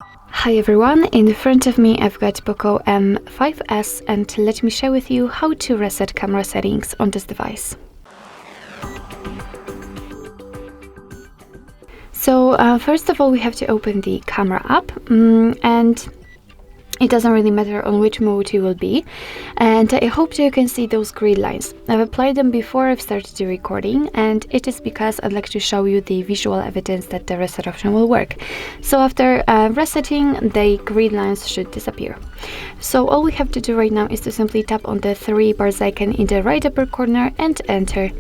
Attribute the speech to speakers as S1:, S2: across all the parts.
S1: Hi everyone, in front of me I've got POCO M5s and let me share with you how to reset camera settings on this device. So first of all we have to open the camera app and it doesn't really matter on which mode you will be, and I hope you can see those grid lines. I've applied them before I've started the recording, and it is because I'd like to show you the visual evidence that the reset option will work. So after resetting, the grid lines should disappear. So all we have to do right now is to simply tap on the 3 bars icon in the right upper corner and enter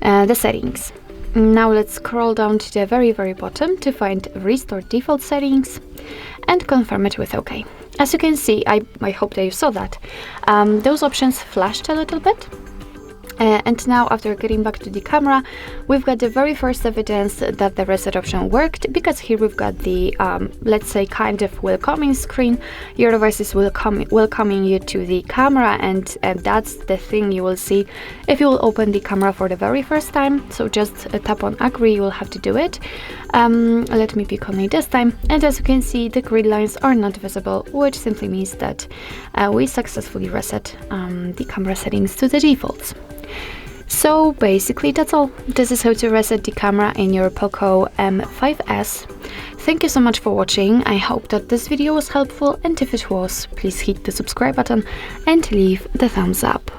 S1: the settings. Now let's scroll down to the very bottom to find Restore Default Settings and confirm it with OK. As you can see, I hope that you saw that, those options flashed a little bit. And now after getting back to the camera, we've got the very first evidence that the reset option worked, because here we've got the, let's say, kind of welcoming screen. Your device is welcoming you to the camera, and that's the thing you will see if you will open the camera for the very first time. So just tap on agree, you will have to do it. Let me pick only this time, and as you can see, the grid lines are not visible, which simply means that we successfully reset the camera settings to the defaults. So basically that's all. This is how to reset the camera in your POCO M5s. Thank you so much for watching. I hope that this video was helpful, and if it was, please hit the subscribe button and leave the thumbs up.